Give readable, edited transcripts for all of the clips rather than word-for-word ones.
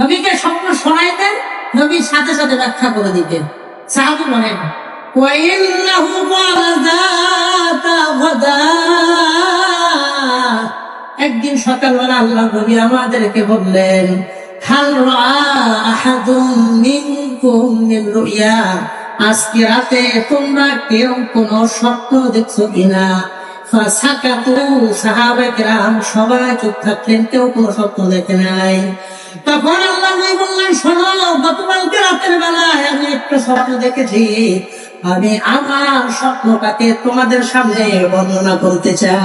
নবীকে স্বপ্ন শোনাইতেন, নবীর সাথে সাথে ব্যাখ্যা করে দিতেন। সাহাবী বলেন وَإِنَّهُ قَالَ ذَاتَ غَدَاةٍ একদিন সকালবেলা আল্লাহ নবী আমাদেরকে বললেন হাল রাআ আহাদুম মিনকুম মিন রুয়া আজকে রাতে তোমরা কেউ কোনো স্বপ্ন দেখছো কিনা? ফাসাকাতু সাহাবায়ে কেরাম সবাই চুপ থাকলেন, কেউ কোনো স্বপ্ন দেখে নাই। তখন আল্লাহ নবী বললেন শোনো, গতকালকে রাতের বেলায় আমি একটা স্বপ্ন দেখেছি, আমি আমার স্বপ্নটাকে তোমাদের সামনে বর্ণনা করতে চাই।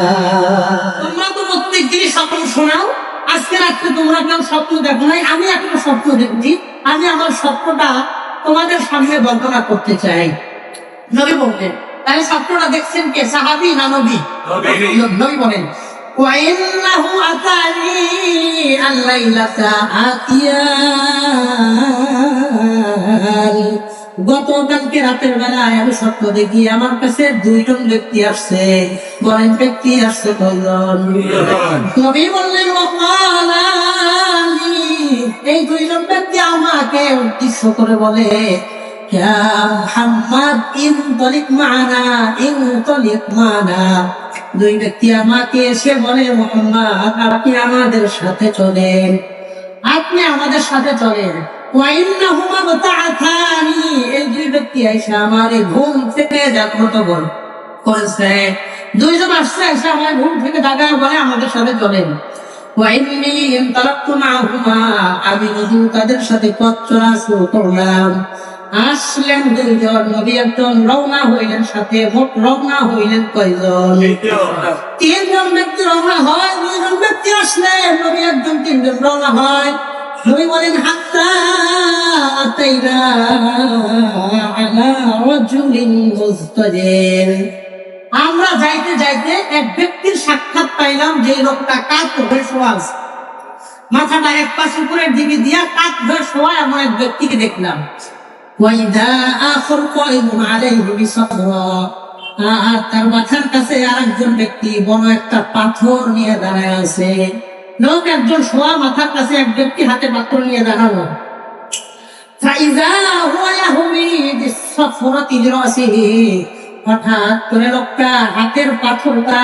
তোমরা তো প্রত্যেক দিনই স্বপ্ন শোনাও, আজকে রাত্রে তোমরা কেউ স্বপ্ন দেখো নাই, আমি একটা স্বপ্ন দেখছি, আমি আমার স্বপ্নটা তোমাদের সামনে বর্ণনা করতে চাই। নবী বললেন তাহলে স্বপ্নটা দেখছেন কে, সাহাবী না নবী? নবী বলেন ওয়াইন্নাহু আতানি আল্লাইলাতা আতিয়ান গতকালকে রাতের বেলায় আমি স্বপ্ন দেখি আমার কাছে দুইজন ব্যক্তি আসছে। বলেন ব্যক্তি আসছে কয়জন? নবী বললেন ওয়াকালানি এই দুইজন ব্যক্তি আমাকে উদ্দেশ্য করে বলে ইয়া মুহাম্মদ ইনতলিক মা'না ইনতলিক মা'না। দুই ব্যক্তি আমাকে এসে বলে মুহাম্মদ আপনি আমাদের সাথে চলেন, আপনি আমাদের সাথে চলেন। ওয়াইন্নাহুমা বাতাআতানি এই দুই ব্যক্তি এসে আমার ঘুম থেকে জাগ্রত করেছে। দুইজন আসছে এসে আমার ঘুম থেকে জাগায় বলে আমাদের সাথে চলেন। ওয়াইন্নী ইনতালাকতু মা'হুমা আমি নবী তাদের সাথে পথ চলা শুরু করলাম। আসলেন দুইজন, নবী একজন, রওনা হইলেন সাথে। মোট রওনা হইলেন কয়জন? তিনজন ব্যক্তি রওনা হয়, দুইজন ব্যক্তি আসলেন, নবী একজন, তিনজন রওনা হয়। নবী বলেন হাত্তা আতাইনা আলা রাজুলিন মুস্তাজির আমরা যাইতে যাইতে এক ব্যক্তির সাক্ষাৎ পাইলাম, যে লোকটা কাত হয়ে শোয়া আছে, মাথাটা এক পাশে উপরের দিকে দিয়া কাত হয়ে শোয়া, এমন এক ব্যক্তিকে দেখলাম। ওয়াইদা আখর কায়িমুন আলাইহি বিসফরা আর তার মাথার কাছে আরেকজন ব্যক্তি বড় একটা পাথর নিয়ে দাঁড়ায় আছে। লোক একজন শোয়া, মাথার কাছে এক ব্যক্তি হাতে পাথর নিয়ে দাঁড়ানো। ফাইজা হুয়া ইয়াহমি বিসফরাতি লিরাসিহি হঠাৎ করে লোকটা হাতের পাথরটা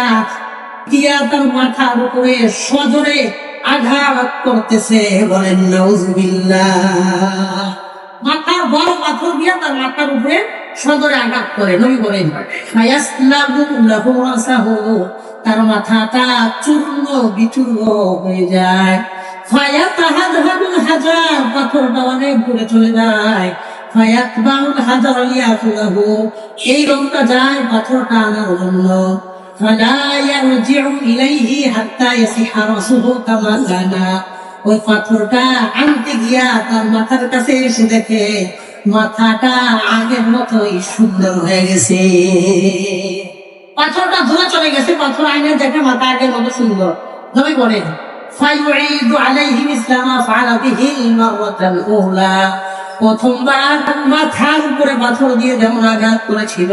দিয়া তার মাথার উপরে সজোরে আঘাত করতেছে। বলেন নাউযুবিল্লাহ। মাথার বড় পাথর দিয়ে তার মাথার উপরে সজোরে আঘাত করে। নবী বলেন ফায়াসলাবু লাহু রাসাহু তার মাথাটা চূর্ণ বিচূর্ণ হয়ে যায়। ফায়াতাহাদহাবুল হাজার পাথরটা অনেক দূরে চলে যায়। ফায়াতবাউল হাজার লিয়াখুযাহু এই লোকটা যায় পাথরটা আনার জন্য। ফালা ইয়ারজিউ ইলাইহি হাত্তা ইয়াসিহা রাসুহু কামা কানা ওই পাথরটা আনতে গিয়া তার মাথার কাছে এসে দেখে মাথাটা আগের মতোই সুন্দর হয়ে গেছে। পাথরটা ধুয়ে চলে গেছে, পাথর আইনে দেখে মাথা আগের মতো সুন্দর। নবী বলেন ফায়ুঈদু আলাইহি মিসলামা ফাআলা বিহিল মাররাতাল উলা প্রথমবার মাথার উপরে পাথর দিয়ে যেমন আঘাত করেছিল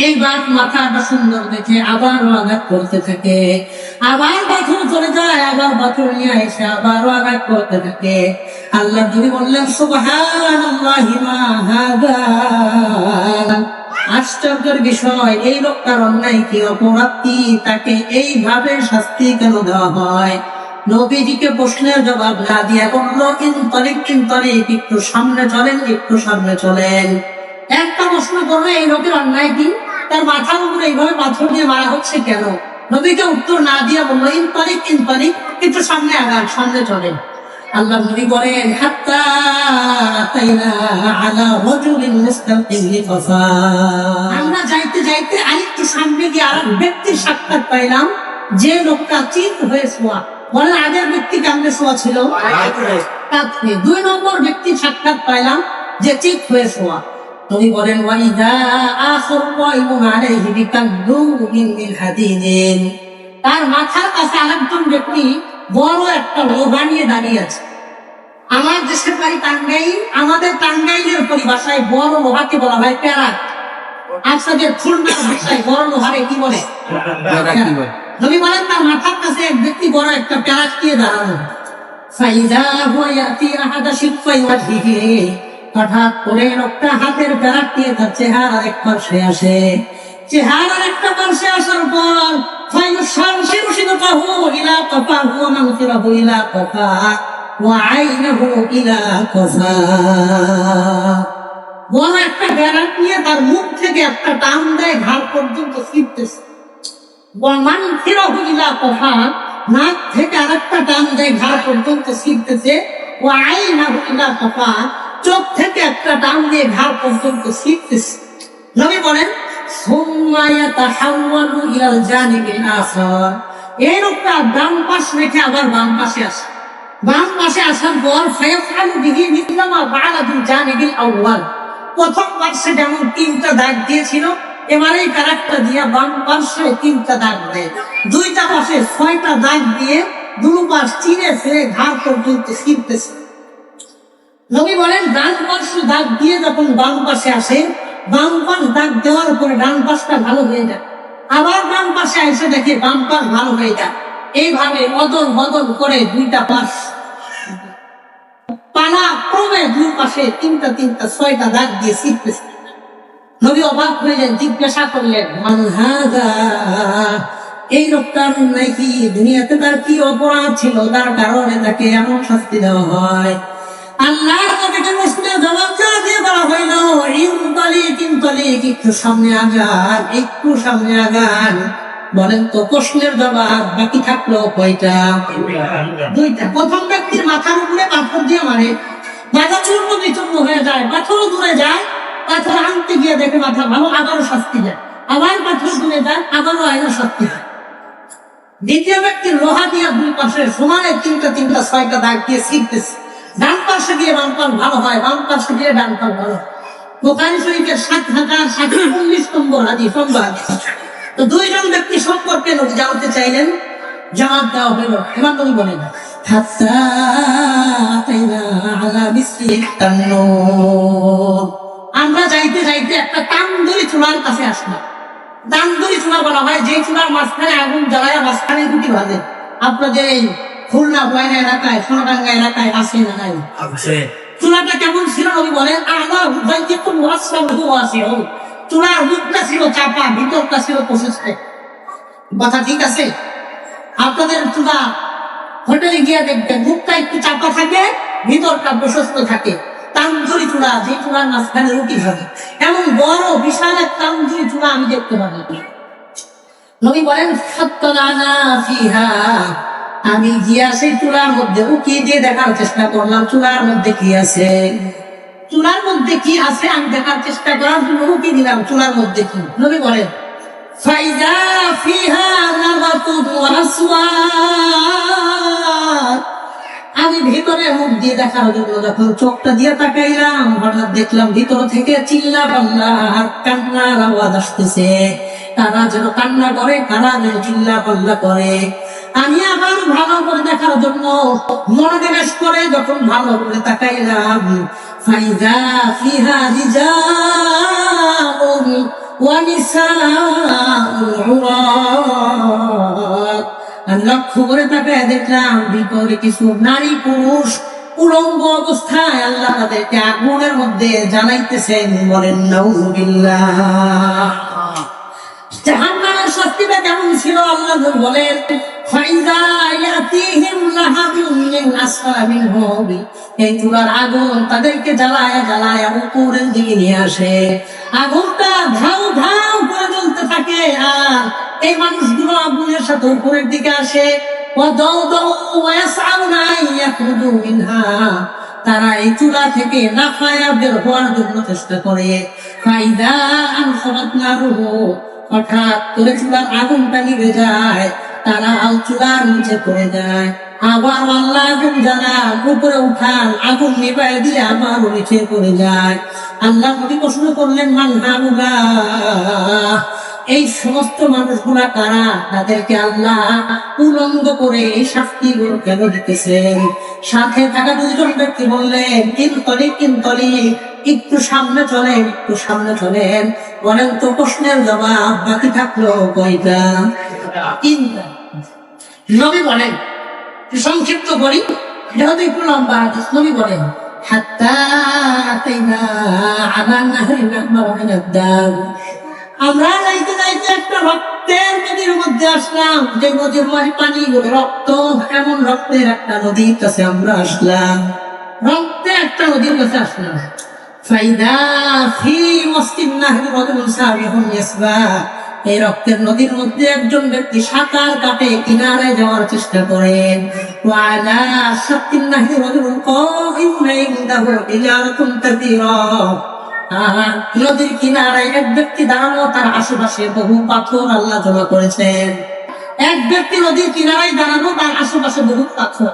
এইবার মাথাটা সুন্দর দেখে আবারও আঘাত করতে থাকে। আবার পাথর চলে যায়, আবার পাথর নিয়ে এসে আবারও আঘাত করতে থাকে। আল্লাহ নবী বললেন সুবহানাল্লাহি মা হাদা আশ্চর্যের বিষয়, এই লোকটার অন্যায় কি, অপরাধ কি, তাকে এইভাবে শাস্তি কেন দেওয়া হয়? নবীজিকে প্রশ্নের জবাব না দিয়ে বলল ইনতলিক একটু সামনে চলেন, একটু সামনে চলেন। একটা প্রশ্ন করবে এই লোকের অন্যায় কি, তার মাথার উপরে এইভাবে পাথর দিয়ে মারা হচ্ছে কেন? নবীকে উত্তর না দিয়ে বললো ইনতলিক একটু সামনে আগান, সামনে চলেন। আল্লাহ নবী বলেন হাত্তা আতাইনা আলা রাজুলিন মুস্তাকিম লিফাফা আমরা যাইতে যাইতে আরেকটু সামনে গিয়ে আরেক ব্যক্তির সাক্ষাৎ পাইলাম, যে লোকটা চিত হয়ে শোয়া। বলেন আগের ব্যক্তি কেমনে শোয়া ছিল? দুই নম্বর ব্যক্তির সাক্ষাৎ পাইলাম, যে চিত হয়ে শোয়া। নবী বলেন ওয়াইদা আখর কায়িমুন আলাইহি বিকাদুমিন মিন হাদিদিন তার মাথার কাছে আরেকজন ব্যক্তি বড় একটা লোহা নিয়ে দাঁড়িয়ে আছে। আমার দেশের বাড়ি টাঙ্গাইল, আমাদের টাঙ্গাইলের পরিভাষায় বড় লোহাকে বলা হয় প্যারাক। আপনাদের খুলনার ভাষায় বড় লোহারে কি বলে? নবী বলেন তার মাথার কাছে এক ব্যক্তি বড় একটা প্যারাক দিয়ে দাঁড়ানো। ফাইদা হুয়া ইয়াতি আহাদা শিফাই ওয়াজহিহি, হঠাৎ করে লোকটা হাতের প্যারাক নিয়ে তার চেহারার এক পাশে আসে। চেহারার একটা পাশে আসার পর ফায়ুশারশিরু শিদকাহু ইলা কাফাহু ওয়া মানকিরাহু ইলা কাফা ওয়া আইনাহু ইলা কাফা। বড় একটা প্যারাক নিয়ে তার মুখ থেকে একটা টান দেয়, ঘাড় পর্যন্ত ছিটতেছে। ওয়া মানকিরাহু ইলা কাফা, নাক থেকে আরেকটা টান দেয়, ঘাড় পর্যন্ত ছিটতেছে। ওয়া আইনাহু ইলা কাফা, চোখ থেকে একটা টান দিয়ে ঘাড় পর্যন্ত ছিটতেছে। নবী বলেন সুম্মা ইয়াতাহাওয়ালু ইলাল জানিবিল আখার, এই লোকটা ডান পাশ রেখে আবার বাম পাশে আসে। বাম পাশে আসার পর ফায়াফআলু বিহি মিসলা মা ফাআলা বিল জানিবিল আউয়াল, প্রথম পাশে যেমন 3টা দাগ দিয়েছিল, এবারে এই প্যারাকটা দিয়ে বাম পাশে 3টা দাগ দেয়। 2টা পাশে 6টা দাগ দিয়ে দুই পাশ চিরে ফেলে ঘাড় পর্যন্ত ছিটতেছে। নবী বলেন ডান পাশে দাগ দিয়ে যখন বাম পাশে আসে, বাম পাশ দাগ দেওয়ার পরে ডান পাশটা ভালো হয়ে যায়, আবার বাম পাশে এসে দেখে বাম পাশ ভালো হয়ে যায়। এইভাবে অদল বদল করে 2টা পাশ পালা ক্রমে 2 পাশে 3টা 6টা দাগ দিয়ে ছিটতেছে। নবী অবাক হয়ে জিজ্ঞাসা করলেন মান হাযা, এই লোকটার নাকি দুনিয়াতে তার কি অপরাধ ছিল তার কারণে তাকে এমন শাস্তি দেওয়া হয়? আল্লাহর নবীকে প্রশ্নের জবাব দিয়ে বলা হইল ইনতালিক, একটু সামনে আগান, একটু সামনে আগান। বলেন তো প্রশ্নের জবাব বাকি থাকলো কয়টা? 2টা। প্রথম ব্যক্তির মাথার উপরে পাথর দিয়ে মারে, মাথা চূর্ণ বিচূর্ণ হয়ে যায়, পাথরও দূরে যায়, পাথর আনতে গিয়ে দেখে মাথা ভালো, আবারও শাস্তি দেয়, আবার পাথর দূরে যায়, আবারও আইনা শাস্তি দেয়। দ্বিতীয় ব্যক্তির লোহা দিয়ে 2 পাশে সমানে 3টা 6টা দাগ দিয়ে ছিটতেছে। ডান পাশে দিয়ে বাম পাশ ভালো হয়, বাম পাশে দিয়ে ডান পাশ ভালো হয়। বুখারী শরীফের ৭,৭১৯ নম্বর হাদিস। তো 2জন ব্যক্তি সম্পর্কে নবী জানতে চাইলেন, জবাব দেওয়া হইল। এবার নবী বলেন হাত্তা আতাইনা আলা মিসলি তান্নুর, আমরা যাইতে যাইতে একটা তান্দুরি চুলার কাছে আসলাম। তান্দুরি চুলা বলা হয় যে চুলার মাঝখানে আগুন জ্বালায় মাঝখানে রুটি ভাজে। আপনাদের এই খুলনা বয়না এলাকায়, সোনাডাঙ্গা এলাকায় আছে না নাই? চুলাটা কেমন ছিল নবী বলেন চুলার মুখটা ছিল চাপা, ভিতরটা ছিল প্রশস্ত। কথা ঠিক আছে? আপনাদের চুলা হোটেলে গিয়ে দেখবেন মুখটা একটু চাপা থাকে, ভিতরটা প্রশস্ত থাকে। তান্দুরি চুলা, যে চুলার মাঝখানে রুটি ভাজে, এমন বড় বিশাল এক তান্দুরি চুলা আমি দেখতে পাবো। নবী বলেন ফাত্তালানা ফিহা, আমি গিয়া সেই চুলার মধ্যে উকি দিয়ে দেখার চেষ্টা করলাম চুলার মধ্যে কি আছে। চুলার মধ্যে কি আছে আমি দেখার চেষ্টা করার জন্য উকি দিলাম চুলার মধ্যে কি। নবী বলেন ফাইজা ফিহা নাবাতুন ওয়া আসওয়াত, আমি ভিতরে মুখ দিয়ে দেখার জন্য যখন চোখটা দিয়ে তাকাইলাম, হঠাৎ দেখলাম ভিতর থেকে চিল্লা পাল্লা আর কান্নার আওয়াজ আসতেছে। তারা যেন কান্না করে, কারা যেন চিল্লা পাল্লা করে। আমি আবার ভালো করে দেখার জন্য মনোনিবেশ করে যখন ভালো করে তাকাইলাম, ফাইজা ফিহা রিজালুন ওয়া নিসাউন উরাত, আমি লক্ষ্য করে তাকায় দেখলাম ভিতরে কিছু নারী পুরুষ উলঙ্গ অবস্থায় আল্লাহ তাদেরকে আগুনের মধ্যে জানাইতেছেন। বলেন নাউযুবিল্লাহ। জাহান্নামের শাস্তিটা কেমন ছিল আল্লাহ বলেন ফাইজা ইয়াতিহিম লাহাবুন মিন আসফালিহিম, এই চুলার আগুন তাদেরকে জ্বালায়া জ্বালায়া উপরের দিকে নিয়ে আসে। আগুনটা ধাউ ধাউ করে জ্বলতে থাকে, আর এই মানুষগুলো আগুনের সাথে উপরের দিকে আসে। তারা এই চুলা থেকে লাফায়া বের হওয়ার জন্য চেষ্টা করে। হঠাৎ করে চুলার আগুনটা নিভে যায়, তারা চুলার নিচে পড়ে যায়। আবার আল্লাহ আগুন জ্বালা উপরে উঠান, আগুন নিভায় দিয়ে আবার নিচে পড়ে যায়। আল্লাহ নবী প্রশ্ন করলেন মান হাউলা, এই সমস্ত মানুষগুলা কারা? তাদেরকে আল্লাহ উলঙ্গ করে এই শাস্তিগুলো কেন দিতেছেন? সাথে থাকা 2জন ব্যক্তি বললেন ইনতলিক, একটু সামনে চলেন, একটু সামনে চলেন। বলেন তো প্রশ্নের জবাব বাকি থাকলো কয়টা? 3টা। নবী বলেন সংক্ষিপ্ত করি, যেহেতু একটু লম্বা হাদিস, নবী বলেন হাত্তা আতাইনা আলা নাহরিন আহমার মিনাদ দাম, আমরা যাইতে যাইতে একটা রক্তের নদীর মধ্যে আসলাম, যে নদীর পানি রক্ত, এমন রক্তের একটা নদীর কাছে আমরা আসলাম, রক্তের একটা নদীর কাছে আসলাম। ফাইদা ফি মসকিন নাহরি রাজুলুন সাবিহুন ইয়াসবা, এই রক্তের নদীর মধ্যে একজন ব্যক্তি সাঁতার কাটে কিনারে যাওয়ার চেষ্টা করেন। ওয়ালা শাত্তিন নাহরি রাজুলুন কাইমুন ইনদাহু ইজারাতুন কাসীরা, নদীর কিনারায় এক ব্যক্তি দাঁড়ানো, তার আশেপাশে বহু পাথর আল্লাহ জমা করেছেন। এক ব্যক্তি নদীর কিনারায় দাঁড়ানো, তার আশেপাশে বহু পাথর।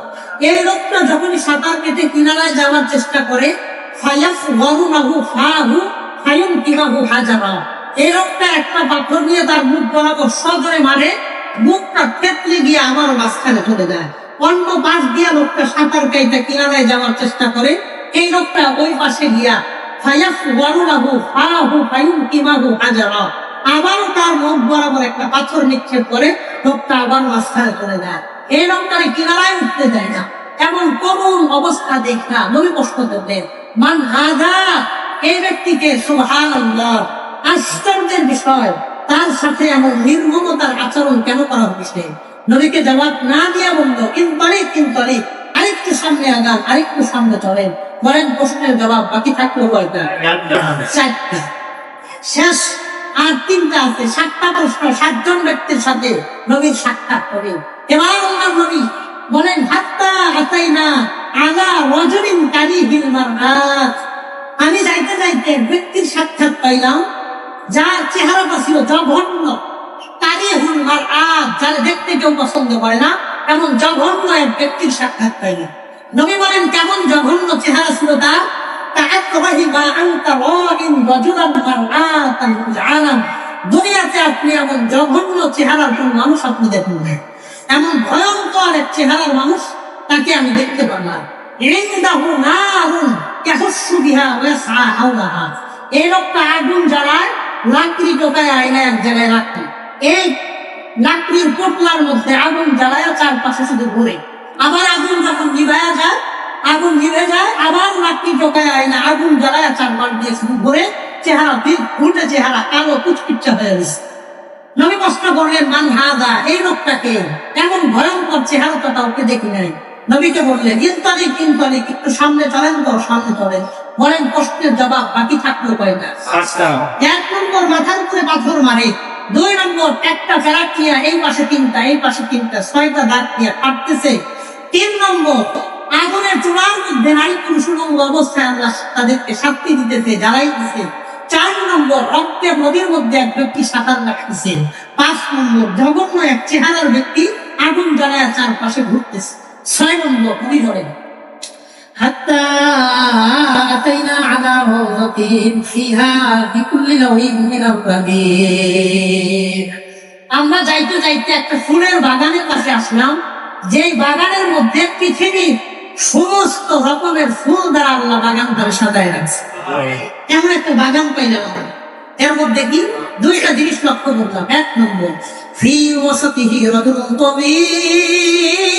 এই লোকটা যখনই সাঁতার কেটে কিনারায় যাওয়ার চেষ্টা করে, এই লোকটা একটা পাথর নিয়ে তার মুখ বরাবর সজোরে মারে, মুখটা থেতলে গিয়ে আমার মাঝখানে চলে যায়। অন্য পাশ দিয়ে লোকটা সাঁতার কেটে কিনারায় যাওয়ার চেষ্টা করে, এই লোকটা ওই পাশে গিয়া আবারও তার মুখ বরাবর একটা পাথর নিক্ষেপ করে, লোকটা আবার মাঝখানে চলে যায়। এই লোকটারে কিনারায় উঠতে দেয় না। এমন করুণ অবস্থা দেখা নবী প্রশ্ন করলেন, মান হাযা, এই ব্যক্তিকে। সুবহানাল্লাহ, আশ্চর্যের বিষয়, তার সাথে এমন নির্মমতার আচরণ কেন করা হচ্ছে? নবীকে জবাব না দিয়ে বলল, ইনতালিক, আরেকটু সামনে আগান, আরেকটু সামনে চলেন। বলেন প্রশ্নের জবাব বাকি থাকলো কয়টা? চারটা। শেষ আর তিনটা আছে, 7টা প্রশ্ন, 7 জন ব্যক্তির সাথে নবীর সাক্ষাৎ হবে। এবার আল্লাহর নবী বলেন, হাত্তা আতাইনা আলা রাজুলিন কারিহিল মারআত, আমি যাইতে যাইতে ব্যক্তির সাক্ষাৎ পাইলাম যার চেহারাটা ছিল জঘন্য, কারিহুল মারআত, যার দেখতে কেউ পছন্দ করে না, এমন জঘন্য এক ব্যক্তির সাক্ষাৎ পাইলাম। নবী বলেন, কেমন জঘন্য চেহারা ছিল তার? দুনিয়াতে আপনি এমন জঘন্য চেহারার কোন মানুষ আপনি দেখুন না, এমন ভয়ঙ্কর এক চেহারার মানুষ তাকে আমি দেখতে পারলাম। এই লোকটা আগুন জ্বালায়, লাকড়ি টোকায় আয়না এক জায়গায় রাখি, এই লাকড়ির পোটলার মধ্যে আগুন জ্বালায় চারপাশে শুধু ঘুরে, আবার আগুন যখন নিভায়া যায়, আগুন নিভে যায়, আবার লাকড়ি টোকায় আয়না আগুন জ্বালায় চারপাশ দিয়ে শুধু ঘুরে, চেহারা উল্টে চেহারা, কালো কুচকিচ্ছা হয়ে গেছে। নবী প্রশ্ন করলেন, মান হাযা, এই লোকটাকে, এমন ভয়ঙ্কর চেহারা তো কাউকে দেখি নাই। নবীকে বললেন, ইনতালিক, একটু সামনে চলেন তো, সামনে চলেন। বলেন প্রশ্নের জবাব বাকি থাকলো কয়টা? 1 নম্বর, মাথার উপরে পাথর মারে। 2 নম্বর, একটা ফেরাক নিয়ে এই পাশে 3টা, এই পাশে 3টা, 6টা দাঁত নিয়ে কাটতেছে। 3 নম্বর, আগুনের চুলার মধ্যে নারী পুরুষ অবস্থায় আল্লাহ তাদেরকে শাস্তি দিতেছে, জ্বালাই দিতেছে। 4 নম্বর, রক্তের নদীর মধ্যে এক ব্যক্তি সাঁতার কাটতেছে। 5 নম্বর, জঘন্য এক চেহারার ব্যক্তি আগুন জ্বালায় চারপাশে ঘুরতেছে। 6 নম্বর, উনি ধরেন হাত্তা আতাইনা আলা রাওযাতিন ফিহা বিকুল্লি লাউহিন মিনার রাবীর, আমরা যাইতে যাইতে একটা ফুলের বাগানের কাছে আসলাম, যেই বাগানের মধ্যে পৃথিবীর সমস্ত রকমের ফুল দ্বারা আল্লাহ বাগানটারে সাজায় রাখছে। এমন একটা বাগান পাইলাম আমরা। এর মধ্যে কি 2টা জিনিস লক্ষ্য করলাম। 1 নম্বর, ফি ওয়াসাতিহি রাজুলুন তাওয়ীল,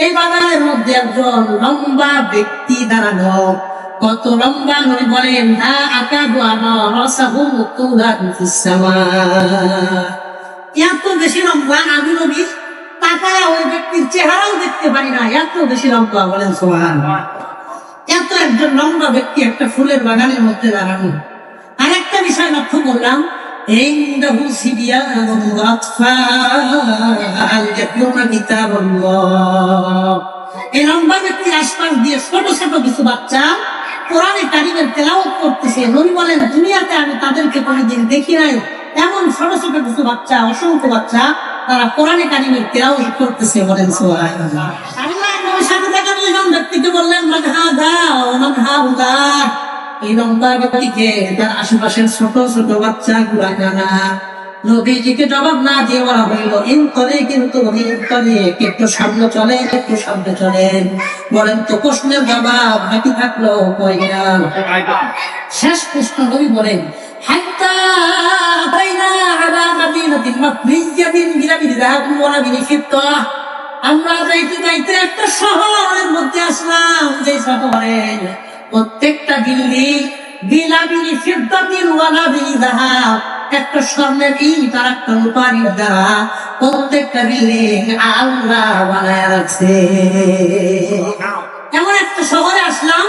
এই বাগানের মধ্যে একজন লম্বা ব্যক্তি দাঁড়ানো। কত লম্বা? নবী বলেন, না আকাদু আনা রাসাহু তুলান ফিস সামা, এত বেশি লম্বা, আমি নবী তাকায়া ওই ব্যক্তির চেহারাও দেখতে পারি না, এত বেশি লম্বা। বলেন সুবহানাল্লাহ। এত একজন লম্বা ব্যক্তি একটা ফুলের বাগানের মধ্যে দাঁড়ানো। আরেকটা বিষয় লক্ষ্য করলাম, ইনদাহু সিবিয়ানুন ওয়া আতফাল ইয়াতলুনা কিতাবাল্লাহ, এই লম্বা ব্যক্তির আশপাশ দিয়ে ছোট ছোট কিছু বাচ্চা কোরআনে কারিমের তেলাওয়াত করতেছে। নবী বলেন, দুনিয়াতে আমি তাদেরকে কোনোদিন দেখি নাই, এমন ছোট ছোট কিছু বাচ্চা, অসংখ্য বাচ্চা, তারা কোরআনে কারিমের তেলাওয়াত করতেছে। বলেন সুবহানাল্লাহ। আল্লাহ নবীর সাথে দেখা 2 জন ব্যক্তিকে বললেন, মান হাযা ওয়া মান হাযা, এই লম্বা ব্যক্তিকে, তার আশেপাশের ছোট ছোট বাচ্চা গুলা কানা। নবীজিকে জবাব না দিয়ে বলা হইল, একটু সামনে চলে, একটু সামনে চলেন। বলেন তো প্রশ্নের জবাব বাকি থাকলো কয়টা? শেষ প্রশ্ন নবী বলেন, হাত্তা আতাইনা আলা মাদিনাতিন মাবনিয়াতিন বিলাবিন যাহাবুন ওয়া লাবিন ফিদ্দাহ, আমরা যাইতে যাইতে একটা শহরের মধ্যে আসলাম, যে শহরে প্রত্যেকটা বিল্ডিং বিলাবিলি ফিদ্দাতিন ওয়ালা বিদাহাব, একটা স্বর্ণের ইট আর একটা রূপার ইট দ্বারা প্রত্যেকটা বিল্ডিং আল্লাহ বানায় রাখছে। এমন একটা শহরে আসলাম,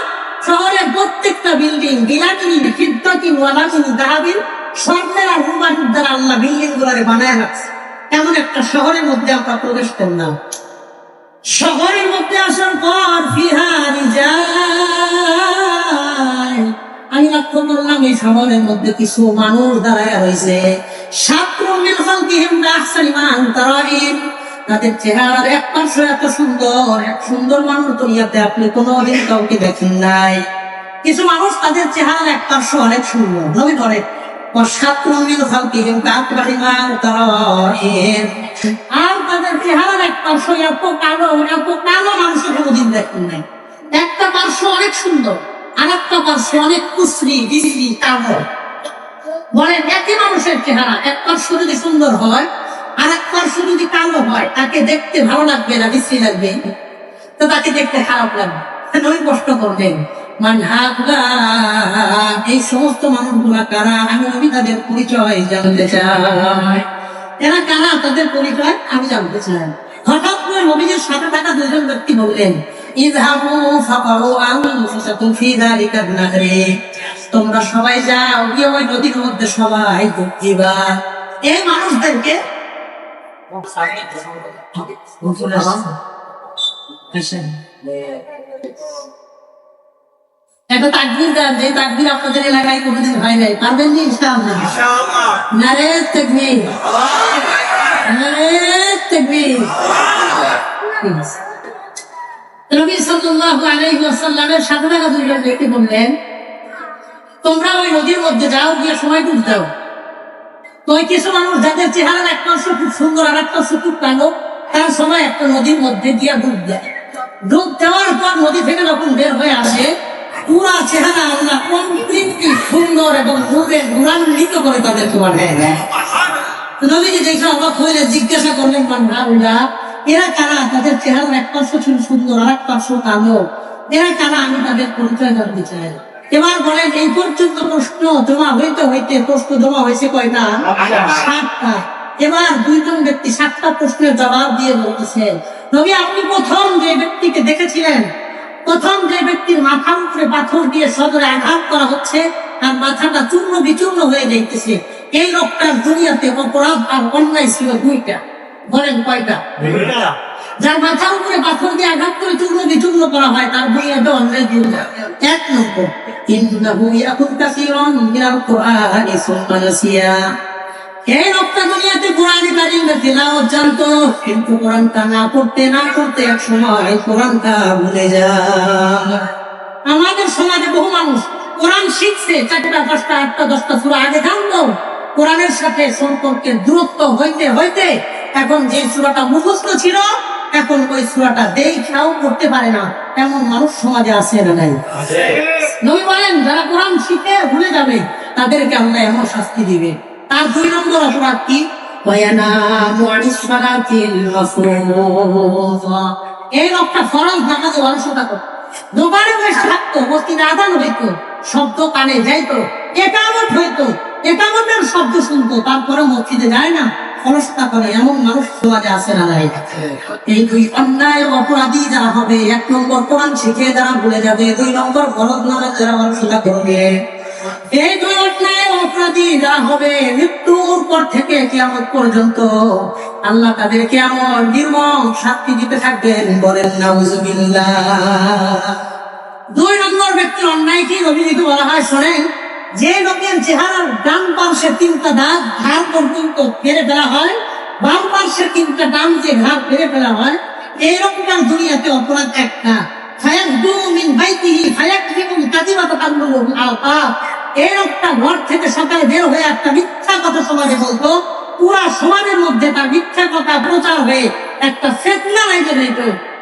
শহরের প্রত্যেকটা বিল্ডিং বিলাবিলি ফিদ্দাতিন ওয়ালা বিদাহাবিন, স্বর্ণের আর রূপার ইট দ্বারা আল্লাহ বিল্ডিং গুলারে বানায় রাখছে। এমন একটা শহরের মধ্যে আমরা প্রবেশ করলাম। শহরের মধ্যে আসার পর আমি লক্ষ্য করলাম এই শহরের মধ্যে কিছু মানুষ দাঁড়ায় রয়েছে। তাদের চেহারার এক পার্শ্ব এত সুন্দর, এক সুন্দর মানুষ দুনিয়াতে আপনি কোনোদিন কাউকে দেখেন নাই। কিছু মানুষ তাদের চেহারার এক পার্শ্ব অনেক সুন্দর, নবী বলে আর তাদের চেহারার এক পার্শ্ব এত কালো, এত কালো মানুষের কোনোদিন দেখেন নাই। একটা পার্শ্ব অনেক সুন্দর, আর একটা পার্শ্ব অনেক কুশ্রী বিশ্রী কালো। বলেন একই মানুষের চেহারা, এক পার্শ্ব যদি সুন্দর হয় আর এক পার্শ্ব যদি কালো হয়, তাকে দেখতে ভালো লাগবে না বিশ্রী লাগবে? তো তাকে দেখতে খারাপ লাগবে। নবী কষ্ট করবেন এই সমস্ত মানুষগুলা কারা? আমি নবী তাদের পরিচয় জানতে চাই। এরা কারা, তাদের পরিচয় আমি জানতে চাই। হঠাৎ করে নবীদের সাথে থাকা দুজন ব্যক্তি বললেন, তোমরা সবাই যাও, গিয়ে ওই নদীর মধ্যে সবাই ডুববা। এই মানুষদেরকে একটা তাকবীর দেন, যে তাকবীর আপনাদের এলাকায় কোনোদিন হয় নাই, পারবেন নি? ইনশাআল্লাহ। নারে তাকবীর, নারে তাকবীর। নবী সাল্লাল্লাহু আলাইহি ওয়াসাল্লামের সাথে থাকা দুইজন ব্যক্তি বললেন, তোমরা ওই নদীর মধ্যে যাও, গিয়ে সময় ডুব দাও। তো ওই কিছু মানুষ যাদের চেহারার এক পার্শ্ব খুব সুন্দর আর এক পার্শ্ব খুব কালো, তার সময় একটা নদীর মধ্যে গিয়ে ডুব দেয়। ডুব দেওয়ার পর নদী থেকে যখন বের হয়ে আসে, পুরা চেহারা আল্লাহ কমপ্লিটলি সুন্দর এবং নূরে নূরান্বিত করে তাদেরকে বানিয়ে দেয়। নবীজি দেখে অবাক হইলে জিজ্ঞাসা করলেন, এরা কারা? তাদের চেহারার এক পার্শ্ব ছিল সুন্দর আর এক পার্শ্ব কালো, এরা কারা? আমি তাদের পরিচয় জানতে চাই। এবার বলেন, এই পর্যন্ত প্রশ্ন জমা হইতে হইতে প্রশ্ন জমা হয়েছে কয়টা? 7টা। এবার দুইজন ব্যক্তি 7টা প্রশ্নের জবাব দিয়ে বলতেছে, নবী আপনি প্রথম যে ব্যক্তিকে দেখেছিলেন, প্রথম যে ব্যক্তির মাথার উপরে পাথর দিয়ে সদরে আঘাত করা হচ্ছে আর মাথাটা চূর্ণ বিচূর্ণ হয়ে যাইতেছে, এই লোকটার দুনিয়াতে অপরাধ আর অন্যায় ছিল 2টা। বলেন কয়টা? 2টা। যার মাথার উপরে পাথর দিয়ে আঘাত করে চূর্ণ বিচূর্ণ করা হয়, তার দুনিয়াতে অন্যায় 2টা। 1 নম্বর, ইন্নাহু ইয়াকুল কাসীরান মিনাল কুরআনি সুম্মা নাসিয়া। এই লোকটা দুনিয়াতে কোরআনে কারিম তেলাওয়াত জানতো, কিন্তু কোরআনটা না পড়তে না পড়তে এক সময় কোরআনটা ভুলে যায়। আমাদের সমাজে বহু মানুষ কোরআন শিখছে, 4টা 5টা 8টা 10টা সূরা আগে জানতো, কোরআনের সাথে সম্পর্কের দূরত্ব হইতে হইতে এখন যে সূরাটা মুখস্থ ছিল, এখন ওই সূরাটা দেখাও পড়তে পারে না। এমন মানুষ সমাজে আছে না নাই? নবী বলেন, যারা কোরআন শিখে ভুলে যাবে তাদেরকে আল্লাহ এমন শাস্তি দিবে। তার 2 নম্বর অপরাধ কি? এই লোকটা ফরজ নামাজে অলসতা করত, দোকানে বসে থাকতো, মসজিদে আযান হইতো, শব্দ কানে যাইতো, ইকামত হইতো, ইকামতের শব্দ শুনতো, তারপরে মসজিদে যায় না, অলসতা করে। এমন মানুষ সমাজে আছে না নাই? এই 2 অন্যায় অপরাধী যারা হবে, 1 নম্বর কোরআন শিখে যারা ভুলে যাবে, 2 নম্বর ফরজ নামাজ যারা অলসতা করবে, এই 2 অন্যায় অপরাধী যারা হবে, মৃত্যুর পর থেকে কিয়ামত পর্যন্ত আল্লাহ তাদেরকে এমন নির্মম শাস্তি দিতে থাকবেন। বলেন নাউজুবিল্লাহ। 2 নম্বর ব্যক্তির অন্যায় কি নবীজিকে বলা হয়, শোনেন, যে লোকের চেহারার ডান পার্শ্বে 3টা দাগ ঘাড় পর্যন্ত ফেলে ফেলা হয়, বাম পার্শ্বে 3টা দাম যে ঘাড় ফেলে ফেলা হয়, এই লোকটার দুনিয়াতে অপরাধ একটা। এই লোকটা ঘর থেকে সকালে বের হয়ে একটা মিথ্যা কথা সমাজে বলতো, পুরা সমাজের মধ্যে তার মিথ্যা কথা প্রচার হয়ে একটা ফিতনা লেগে যেত।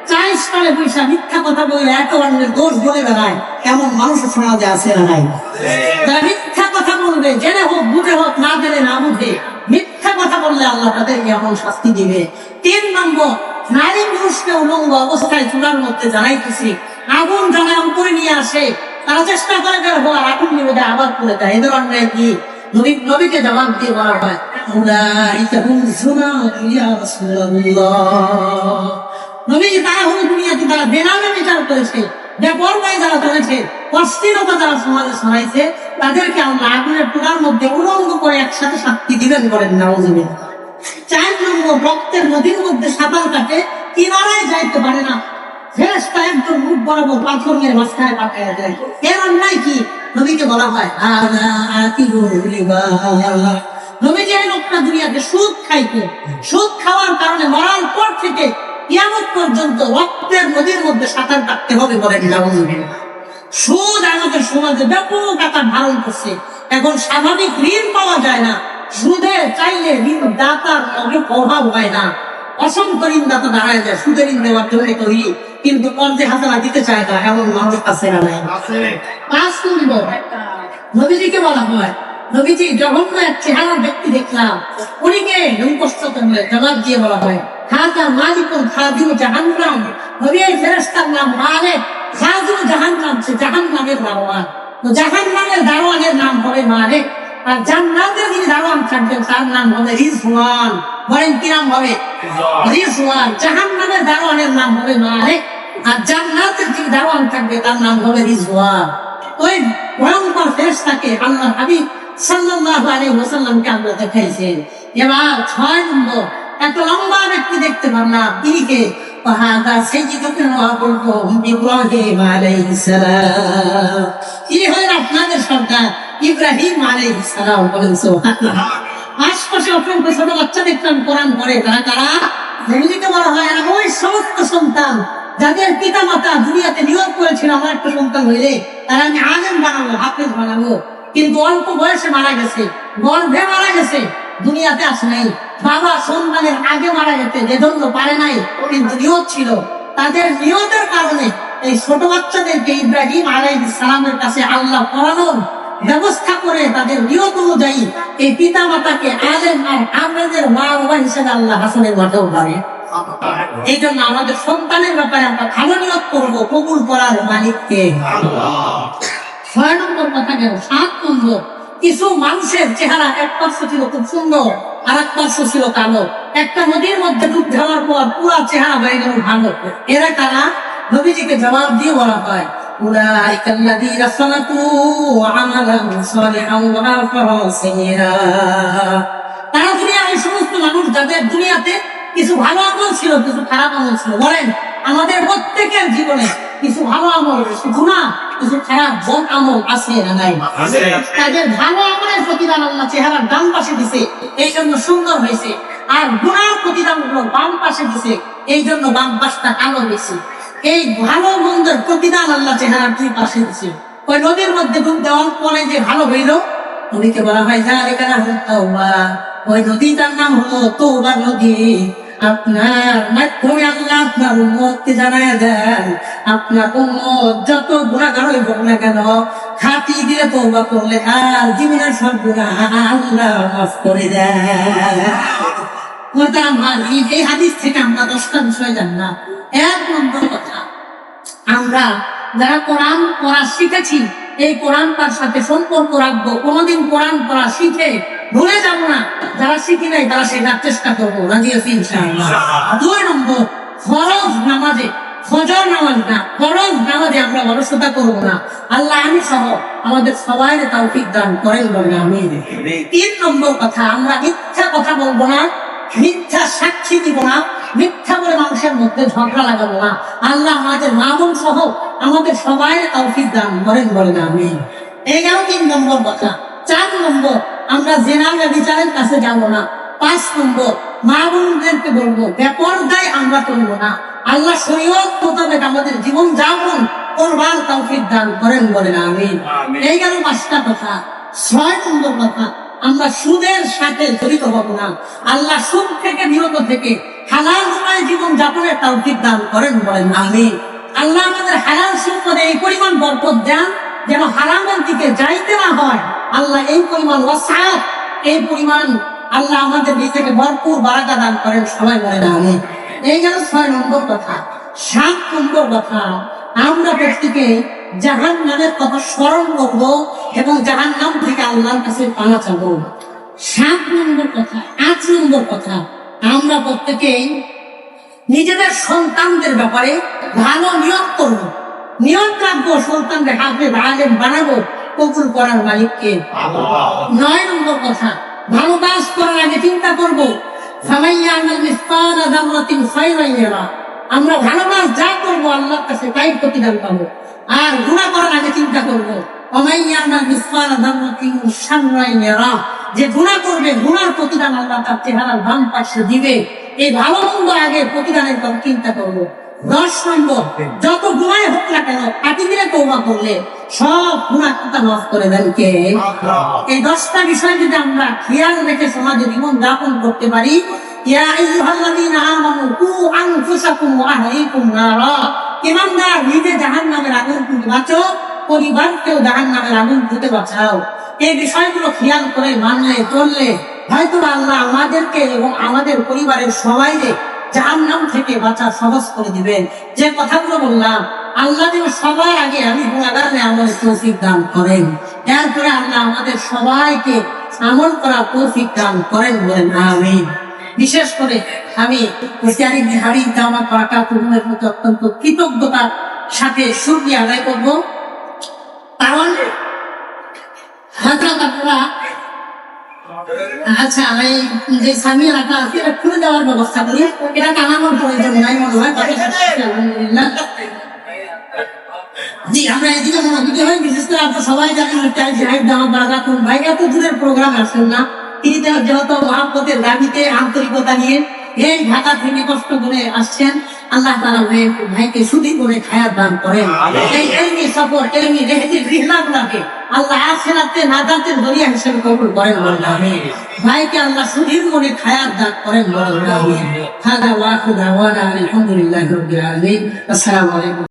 4 সালে পয়সা মিথ্যা কথা বলে এত অন্যের দোষ বলে বেড়ায়, এমন মানুষ সমাজে আছে না নাই? তারা মিথ্যা কথা বলবে, জেনে হোক বুঝে হোক, না জেনে না বুঝে মিথ্যা কথা বললে আল্লাহ তাদেরকে এমন শাস্তি দিবে। 3 নম্বর, নারী মানুষকে উলঙ্গ অবস্থায় চুলার মধ্যে জ্বালাইতেছি, আগুন জ্বালায় উপরে নিয়ে আসে, তারা চেষ্টা করে বের হওয়ার, আগুন নিয়ে দেয়, আবার করে দেয়। এদের অন্যায় কি? নবীকে জবাব দিয়ে বলা হয়, উলাইকা হুম যুনাতুল ইয়া রাসূলুল্লাহ। নবীজি তারা হলো দুনিয়াতে তারা বেনামে বিচার করেছে, বেপরোয়ায় যারা চলেছে, অশ্লীলতা যারা সমাজে ছড়াইছে, তাদেরকে আল্লাহ আগুনের চুলার মধ্যে উলঙ্গ করে একসাথে শাস্তি দিবেন বলেন নাউযুবিল্লাহ। 4 নম্বর, রক্তের নদীর মধ্যে সাঁতার কাটে, কিনারায় যাইতে পারে না, ফেরেশতা একদম মুখ বরাবর পাথর মেরে মাঝখানে পাঠাইয়া যায়। এর অন্যায় কি? নবীকে বলা হয় হাযা আকিলুর রিবা। নবীজি এই লোকটা দুনিয়াতে সুদ খাইতো, সুদ খাওয়ার কারণে মরার পর থেকে কিয়ামত পর্যন্ত রক্তের নদীর মধ্যে সাঁতার কাটতে হবে বলেন নাউযুবিল্লাহ। সুদ আমাদের সমাজে ব্যাপক আকার ধারণ করছে। এখন স্বাভাবিক ঋণ পাওয়া যায় না, সুদে চাইলে ঋণ দাতার মনে প্রভাব হয় না, অসংখ্য ঋণদাতা দাঁড়ায় যায় সুদের ঋণ দেওয়ার জন্য তৈরি, কিন্তু কর্জে হাসানা দিতে চায় না, এমন মানুষ আছে না নাই? 5 নম্বর, নবীজিকে বলা হয়, নবীজি জঘন্য এক চেহারা ব্যক্তি দেখলাম, উনিকে কষ্ট করলে জবাব দিয়ে বলা হয় হাযা মালিকুন খাদিমু জাহান্নাম। নবী এই ফেরেশতার নাম মালিক, খাদিমু জাহান্নাম, সে জাহান্নামের দারোয়ান। তো জাহান্নামের দারোয়ানের নাম হবে মালিক, আর জান্নাতের যিনি দারোয়ান থাকবেন তার নাম হবে রিজওয়ান। বলেন কি নাম হবে? রিজওয়ান। জাহান্নামের দারোয়ানের নাম হবে মালিক, আর জান্নাতের যিনি দারোয়ান থাকবে তার নাম হবে রিজওয়ান। ওই ভয়ঙ্কর ফেরেশতাকে আল্লাহর হাবিব সাল্লাল্লাহু আলাইহি ওয়াসাল্লামকে আমরা দেখাইছেন। এবার 6 নম্বর, একটা লম্বা ব্যক্তি দেখতে পারলাম, তিনি কে? ওয়াহাদা সাইয়্যিদুনা ইব্রাহিম আলাইহিস সালাম। তিনি হলেন আপনাদের সর্দার ইব্রাহিম আলাইহিস সালাম। বলেন সুবহানাল্লাহ। আশপাশে অসংখ্য ছোট বাচ্চা দেখলাম কোরআন পড়ে, তারা কারা? নবীজিকে বলা হয় এরা ওই সমস্ত সন্তান যাদের পিতা মাতা দুনিয়াতে নিয়োগ করেছিল আমার একটা সন্তান হইলে তারা আমি আলেম বানাবো, হাফেজ বানাবো, কিন্তু অল্প বয়সে মারা গেছে, গর্ভে মারা গেছে, দুনিয়াতে আসে নাই। বাবা সন্তানের আগে মারা গেছে, যেজন্য পারে নাই, কিন্তু নিয়ত ছিল। তাদের নিয়তের কারণে এই ছোট বাচ্চাদেরকে ইব্রাহিম আলাইহিস সালামের কাছে আল্লাহ পড়ানোর ব্যবস্থা করে তাদের নিয়ত অনুযায়ী এই পিতা মাতাকে আলেম আর আমাদের মা বাবা হিসেবে আল্লাহ হাসানের মাঠেও পারে। এই জন্য আমাদের সন্তানের ব্যাপারে আমরা ভালো নিয়ত করবো, কবুল করার মালিককে আল্লাহ। 6 নম্বর কথা গেল। 7 নম্বর, কিছু মানুষের চেহারা এক পার্শ্ব ছিল খুব সুন্দর, আর এক পার্শ্ব ছিল কালো। একটা নদীর মধ্যে ডুব দেওয়ার পর পুরো চেহারা হয়ে গেল ভালো। এরা কারা? নবীজিকে জবাব দিয়ে বলা হয় উলাইকা আল্লাযীনা সালাকু আমালান সালিহান ওয়া আখরা সাইয়্যা। তারা দুনিয়ার এই সমস্ত মানুষ যাদের দুনিয়াতে কিছু ভালো আমল ছিল, কিছু খারাপ আমল ছিল। বলেন আমাদের প্রত্যেকের জীবনে কিছু ভালো আমল, কিছু গুনাহ, কিছু খারাপ বদ আমল আছে না নাই? তাদের ভালো আমলের প্রতিদান আল্লাহ চেহারার ডান পাশে দিছে, এই জন্য সুন্দর হয়েছে, আর গুনাহের প্রতিদান গুলো বাম পাশে দিছে, এই জন্য বাম পাশটা কালো হয়েছে। এই ভালো মন্দের প্রতিদান আল্লাহ চেহারার 2 পাশে দিছে। ওই নদীর মধ্যে ডুব দেওয়ার পরে যে ভালো হইল, নদীকে বলা হয় যালিকা নাহুত তাওবা। ওই নদীটার নাম হলো তওবার নদী। আপনার মাধ্যমে আল্লাহ আপনার উম্মতকে জানায় দেন, আপনার উম্মত যত গুনাহগার হইব না কেন, খাঁটি দিয়ে তওবা করলে আর জীবনের সব গুনাহ আল্লাহ মাফ করে দেন। ওটা আমার এই হাদিস থেকে আমরা 10টা বিষয় জানলাম। 1 নম্বর কথা, আমরা যারা কোরআন পড়া শিখেছি এই কোরআন পার সাথে সম্পর্ক রাখবো, কোনোদিন কোরআন পড়া শিখে ভুলে যাব না। যারা শিখি নাই তারা শেখার চেষ্টা করবো, রাজি আছি ইনশাআল্লাহ। 2 নম্বর, ফরজ নামাজে, ফজর নামাজ না, ফরজ নামাজে আমরা অলসতা করবো না। আল্লাহ আমি সহ আমাদের সবাই তৌফিক দান করেন বলেন আমিন। 3 নম্বর কথা, আমরা মিথ্যা কথা বলবো না, মিথ্যা সাক্ষী দিব না, মিথ্যা বলে মানুষের মধ্যে ঝগড়া লাগাবো না। আল্লাহ আমাদের মা বোন সহ আমাদের সবাই তৌফিক দান করেন বলেন আমিন। এই গেল 3 নম্বর কথা। 4 নম্বর, আমরা জেনার বিচারের কাছে যাব না। 5 নম্বর, মা বোনদেরকে বলবো বেপরদায় আমরা করবো না। আল্লাহ শরীয়ত মোতাবেক আমাদের জীবন যাপন করবার তৌফিক দান করেন বলেন আমিন। এই গেল 5টা কথা। 6 নম্বর কথা, আমরা সুদের সাথে জড়িত হব না। আল্লাহ সুদ থেকে বিরত থেকে হালাল উপায়ে জীবন যাপনের তৌফিক দান করেন বলেন আমিন। আল্লাহ আমাদের হালাল সম্পদে এই পরিমাণ বরকত দেন যেন হারামের দিকে যাইতে না হয়। আল্লাহ এই পরিমাণ ওয়াসাত, এই পরিমাণ আল্লাহ আমাদের দিক থেকে ভরপুর বারাকা দান করেন, সবাই বলেন আমিন। এই গেল 6 নম্বর কথা। 7 নম্বর কথা, আমরা প্রত্যেকে জাহান্নামের কথা স্মরণ করব এবং জাহান্নাম থেকে আল্লাহর কাছে পানা চাবো। 7 নম্বর কথা। 8 নম্বর কথা, আমরা প্রত্যেকেই নিজেদের সন্তানদের ব্যাপারে ভালো নিয়ত করব, নিয়ত রাখবো সন্তানদের হাতে আলেম বানাবো, কবুল করার মালিককে। 9 নম্বর কথা, ভালো কাজ করার আগে চিন্তা করবো আমরা ভালো কাজ যা করবো আল্লাহর কাছে তাই প্রতিদান পাবো। আর গুনাহ করার আগে চিন্তা করবো যে গুনাহ করবে গুনার প্রতিদান আল্লাহ তার চেহারার বাম পাশে দিবে। এই ভালো মন্দ আগে প্রতিদানের কথা চিন্তা করবো। 10 নম্বর, যত গুনাহ হোক না কেন পাটি দিলে তওবা করলে সব গুনাহ কথা মাফ করে দেন কে? এই 10টা বিষয় যদি আমরা খেয়াল রেখে সমাজে জীবন যাপন করতে পারি, ইয়া আইয়ুহাল্লাযীনা আমানু কু আনফুসাকুম ওয়া আহলিকুম নারা, ঈমানদার নিজে জাহান্নামের আগুন থেকে বাঁচো, পরিবারকেও জাহান্নামের আগুন থেকে বাঁচাও। এই বিষয়গুলো খেয়াল করে মানলে চললে হয়তো আল্লাহ আমাদেরকে এবং আমাদের পরিবারের সবাইকে জাহান্নাম থেকে বাঁচা সহজ করে দিবেন। যে কথাগুলো বললাম, আল্লাহ যেন সবার আগে আমি গুনাহগার আমাদের তৌফিক দান করেন, এরপরে আল্লাহ আমাদের সবাইকে আমল করা তৌফিক দান করেন, বলেন আমিন। বিশেষ করে আমি আমার পাকা কুরুমের মতো অত্যন্ত কৃতজ্ঞতার সাথে শুকরিয়া আদায় করবো। কারণ হযরত আপনারা আচ্ছা আমি যে সামিয়া রাখা আছে এটা খুলে দেওয়ার ব্যবস্থা করি, এটা কানানোর প্রয়োজন নাই মনে হয়। আলহামদুলিল্লাহ। জি, আমরা এদিকে মনোযোগী হই। বিশেষ করে আপনারা সবাই জানেন ভাই এত দূরের প্রোগ্রাম আসেন না, তিনি যেহেতু মহাব্বতের দাবিতে আন্তরিকতা নিয়ে এই ঢাকা থেকে কষ্ট করে আসছেন। আল্লাহ তাআলা ভাইকে সুদী করে খায়াত দান করেন। এই এলমি সফর এলমি রেহেদির রিহলাগুলোকে আল্লাহ আখিরাতে নাজাতের জরিয়া হিসেবে কবুল করেন, বলেন আমিন। ভাইকে আল্লাহ সুদীর করে খায়াত দান করেন, বলেন আমিন। হাদা ওয়া আখিরু দাওয়ানা আলহামদুলিল্লাহি রাব্বিল আলামিন। আসসালামু আলাইকুম।